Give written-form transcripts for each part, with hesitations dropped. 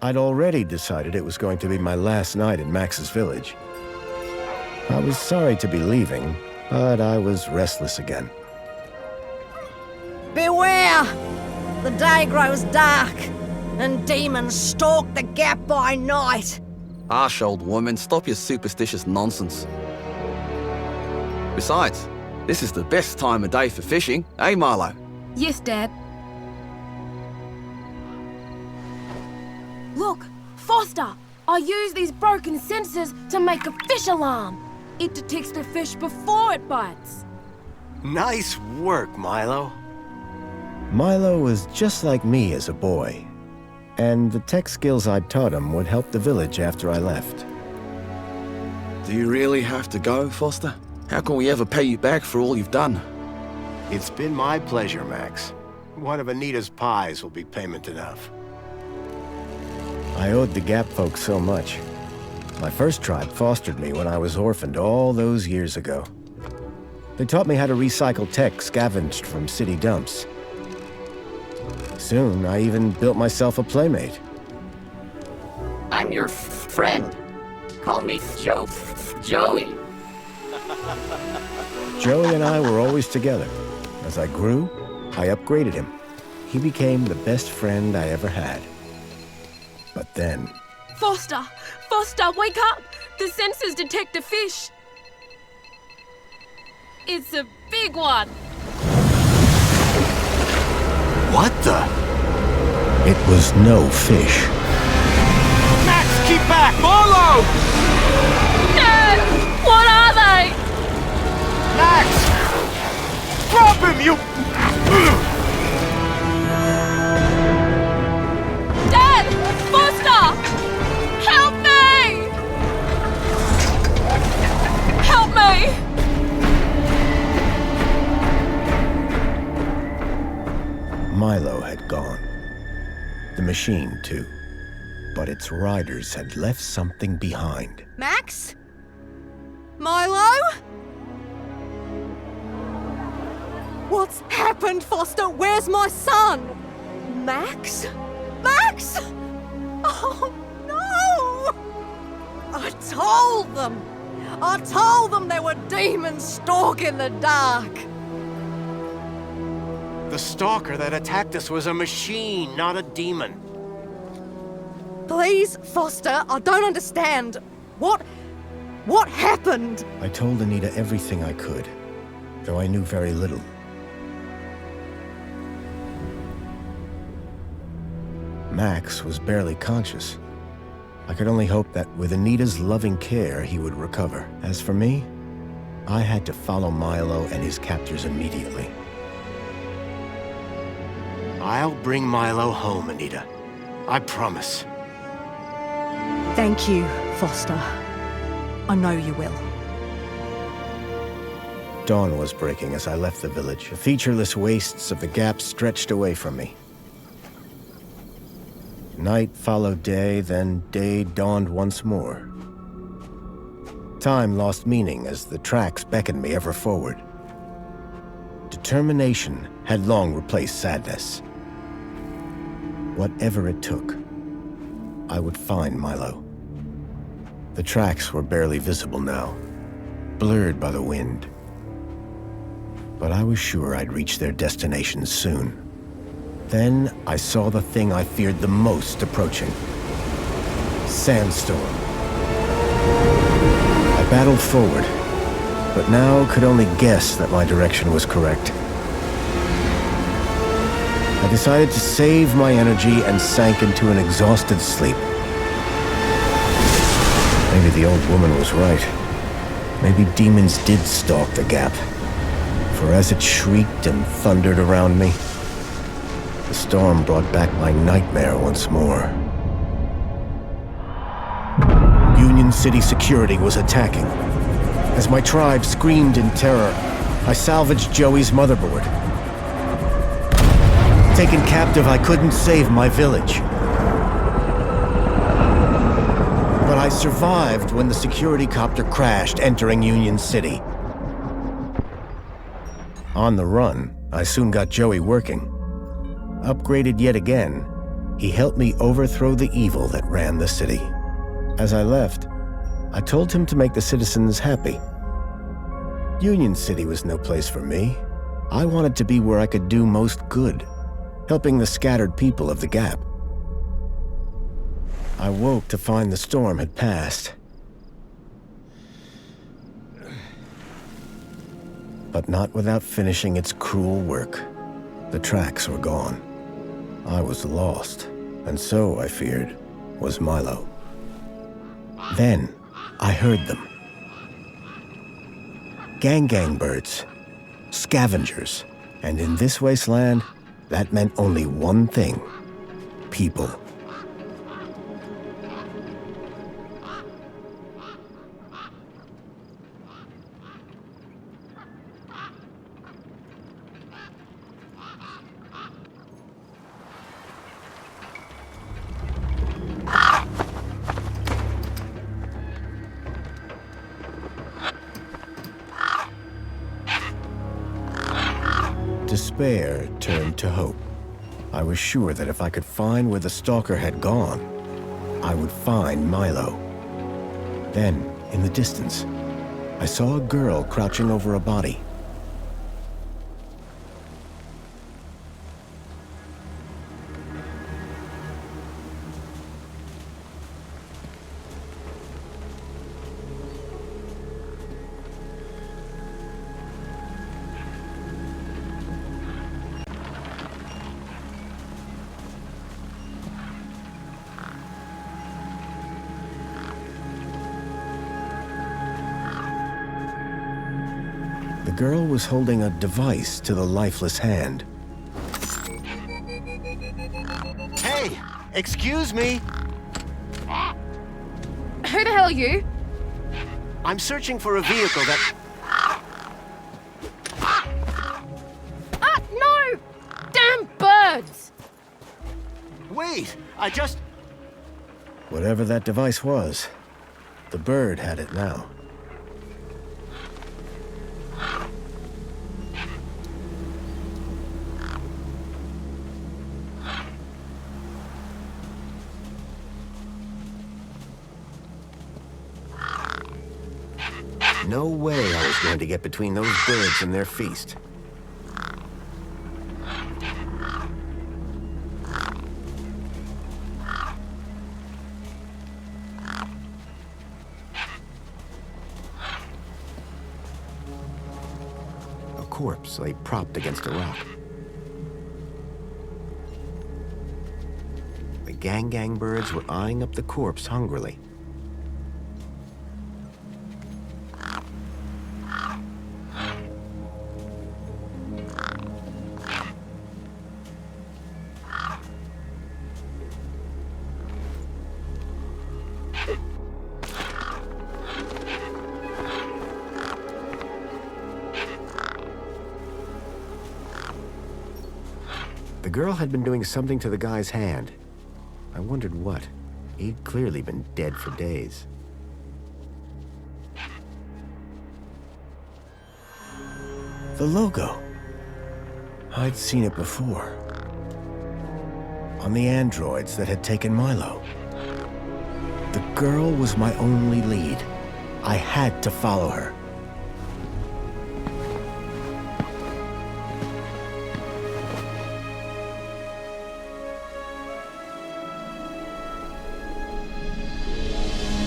I'd already decided it was going to be my last night in Max's village. I was sorry to be leaving, but I was restless again. Beware! The day grows dark, and demons stalk the gap by night. Harsh old woman, stop your superstitious nonsense. Besides, this is the best time of day for fishing, eh, Milo? Yes, Dad. Look, Foster! I use these broken sensors to make a fish alarm. It detects the fish before it bites. Nice work, Milo. Milo was just like me as a boy, and the tech skills I'd taught him would help the village after I left. Do you really have to go, Foster? How can we ever pay you back for all you've done? It's been my pleasure, Max. One of Anita's pies will be payment enough. I owed the Gap folks so much. My first tribe fostered me when I was orphaned all those years ago. They taught me how to recycle tech scavenged from city dumps. Soon, I even built myself a playmate. I'm your friend. Call me Joey. Joey and I were always together. As I grew, I upgraded him. He became the best friend I ever had. But then... Foster! Foster, wake up! The sensors detect a fish. It's a big one. What the? It was no fish. Max, keep back! Milo! Dad! What are they? Max! Drop him, you... Dad! Foster! Help me! Help me! Milo had gone. The machine, too. But its riders had left something behind. Max? Milo? What's happened, Foster? Where's my son? Max? Max? Oh, no! I told them there were demons stalking the dark. The stalker that attacked us was a machine, not a demon. Please, Foster, I don't understand. What happened? I told Anita everything I could, though I knew very little. Max was barely conscious. I could only hope that with Anita's loving care, he would recover. As for me, I had to follow Milo and his captors immediately. I'll bring Milo home, Anita. I promise. Thank you, Foster. I know you will. Dawn was breaking as I left the village. The featureless wastes of the Gap stretched away from me. Night followed day, then day dawned once more. Time lost meaning as the tracks beckoned me ever forward. Determination had long replaced sadness. Whatever it took, I would find Milo. The tracks were barely visible now, blurred by the wind. But I was sure I'd reach their destination soon. Then I saw the thing I feared the most approaching. Sandstorm. I battled forward, but now could only guess that my direction was correct. I decided to save my energy and sank into an exhausted sleep. Maybe the old woman was right. Maybe demons did stalk the Gap. For as it shrieked and thundered around me, the storm brought back my nightmare once more. Union City security was attacking. As my tribe screamed in terror, I salvaged Joey's motherboard. Taken captive, I couldn't save my village. But I survived when the security copter crashed, entering Union City. On the run, I soon got Joey working. Upgraded yet again, He helped me overthrow the evil that ran the city. As I left, I told him to make the citizens happy. Union City was no place for me. I wanted to be where I could do most good, helping the scattered people of the Gap. I woke to find the storm had passed. But not without finishing its cruel work. The tracks were gone. I was lost, and so, I feared, was Milo. Then, I heard them. Gang birds, scavengers, and in this wasteland, that meant only one thing: people. Despair turned to hope. I was sure that if I could find where the stalker had gone, I would find Milo. Then, in the distance, I saw a girl crouching over a body. The girl was holding a device to the lifeless hand. Hey! Excuse me! Who the hell are you? I'm searching for a vehicle that... Ah, no! Damn birds! Wait! I just... Whatever that device was, the bird had it now. No way I was going to get between those birds and their feast. A corpse lay propped against a rock. The gang birds were eyeing up the corpse hungrily. The girl had been doing something to the guy's hand. I wondered what. He'd clearly been dead for days. The logo. I'd seen it before. On the androids that had taken Milo. The girl was my only lead. I had to follow her.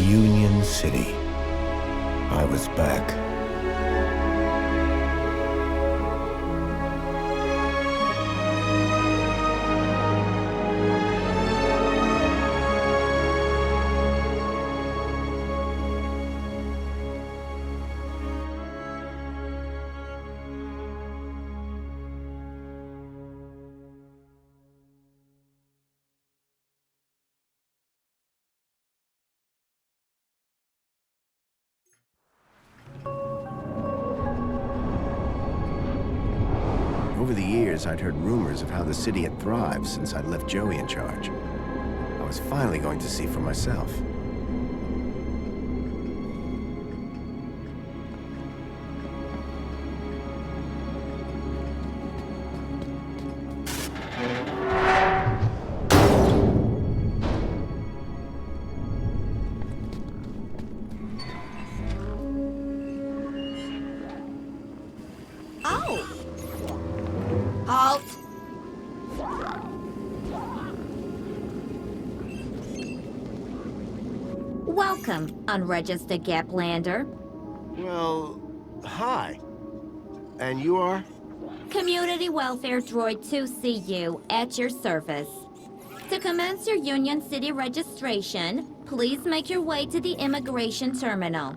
Union City. I was back. Over the years, I'd heard rumors of how the city had thrived since I'd left Joey in charge. I was finally going to see for myself. Welcome, unregistered Gaplander. Well, hi. And you are? Community Welfare Droid 2CU at your service. To commence your Union City registration, please make your way to the immigration terminal.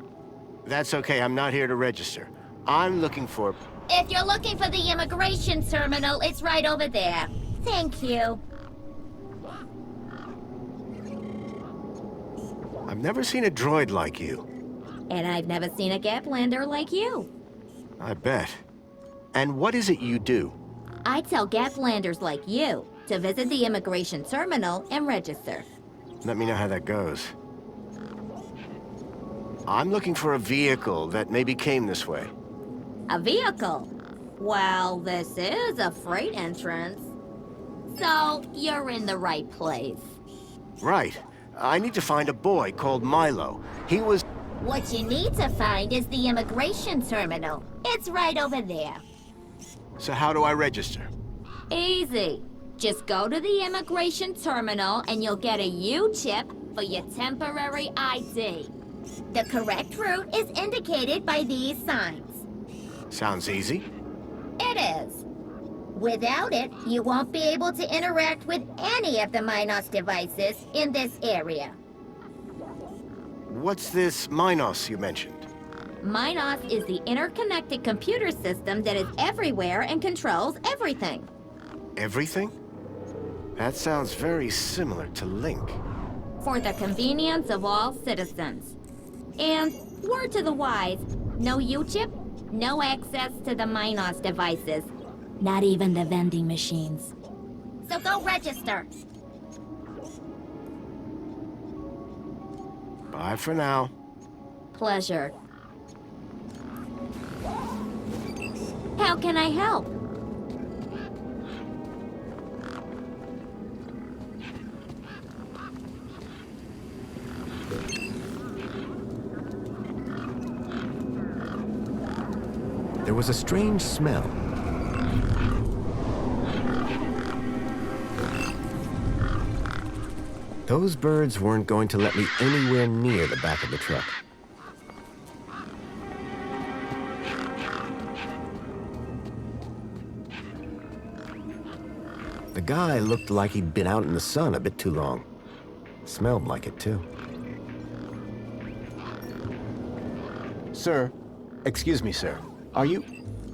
That's okay, I'm not here to register. I'm looking for... If you're looking for the immigration terminal, it's right over there. Thank you. I've never seen a droid like you. And I've never seen a Gaplander like you. I bet. And what is it you do? I tell Gaplanders like you to visit the immigration terminal and register. Let me know how that goes. I'm looking for a vehicle that maybe came this way. A vehicle? Well, this is a freight entrance. So, you're in the right place. Right. I need to find a boy called Milo. He was... What you need to find is the immigration terminal. It's right over there. So how do I register? Easy. Just go to the immigration terminal and you'll get a U-chip for your temporary ID. The correct route is indicated by these signs. Sounds easy. It is. Without it, you won't be able to interact with any of the Minos devices in this area. What's this Minos you mentioned? Minos is the interconnected computer system that is everywhere and controls everything. Everything? That sounds very similar to Link. For the convenience of all citizens. And, word to the wise, no U-chip, no access to the Minos devices. Not even the vending machines. So go register. Bye for now. Pleasure. How can I help? There was a strange smell. Those birds weren't going to let me anywhere near the back of the truck. The guy looked like he'd been out in the sun a bit too long. Smelled like it, too. Sir, excuse me, sir. Are you...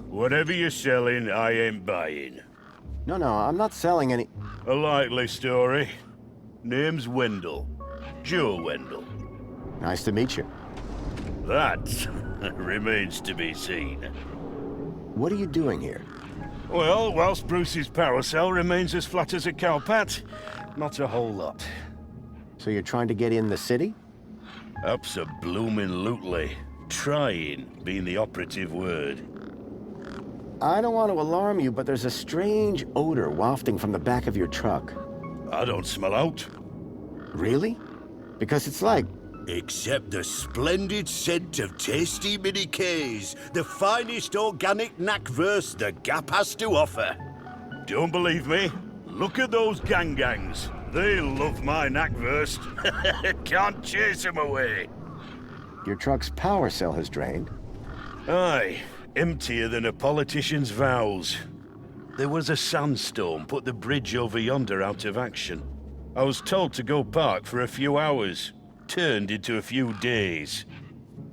Whatever you're selling, I ain't buying. No, I'm not selling any... A likely story. Name's Wendell. Joe Wendell. Nice to meet you. That remains to be seen. What are you doing here? Well, whilst Bruce's power cell remains as flat as a cowpat, not a whole lot. So you're trying to get in the city? Abso-bloomin' Trying being the operative word. I don't want to alarm you, but there's a strange odor wafting from the back of your truck. I don't smell out. Really? Because it's like... Except the splendid scent of tasty mini Ks, the finest organic knackverse the Gap has to offer. Don't believe me? Look at those gangs. They love my knackverse. Can't chase them away. Your truck's power cell has drained. Aye, emptier than a politician's vows. There was a sandstorm put the bridge over yonder out of action. I was told to go park for a few hours. Turned into a few days.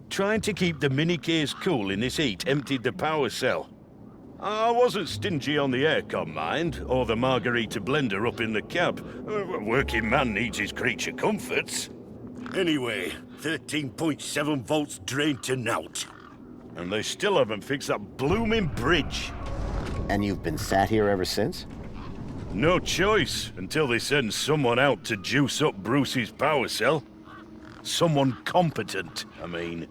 Trying to keep the mini-Ks cool in this heat emptied the power cell. I wasn't stingy on the aircon, mind, or the margarita blender up in the cab. A working man needs his creature comforts. Anyway, 13.7 volts drained to naught. And they still haven't fixed that blooming bridge. And you've been sat here ever since? No choice, until they send someone out to juice up Bruce's power cell. Someone competent, I mean.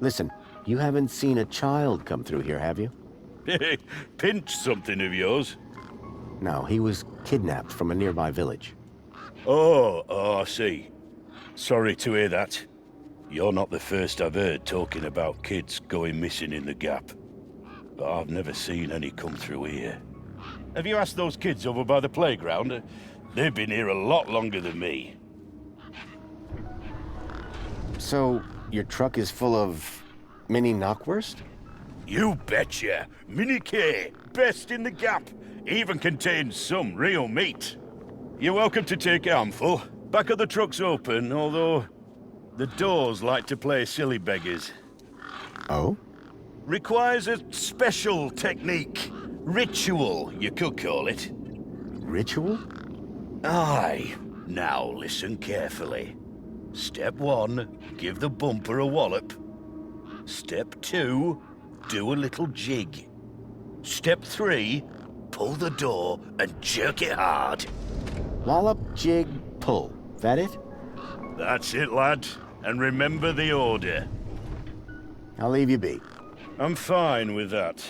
Listen, you haven't seen a child come through here, have you? Pinch something of yours. No, he was kidnapped from a nearby village. Oh, I see. Sorry to hear that. You're not the first I've heard talking about kids going missing in the Gap. But I've never seen any come through here. Have you asked those kids over by the playground? They've been here a lot longer than me. So, your truck is full of mini knockwurst? You betcha. Mini K, best in the Gap. Even contains some real meat. You're welcome to take a handful. Back of the truck's open, although the doors like to play silly beggars. Oh? Requires a special technique. Ritual, you could call it. Ritual? Aye. Now listen carefully. Step 1, give the bumper a wallop. Step 2, do a little jig. Step 3, pull the door and jerk it hard. Wallop, jig, pull. That it? That's it, lad. And remember the order. I'll leave you be. I'm fine with that.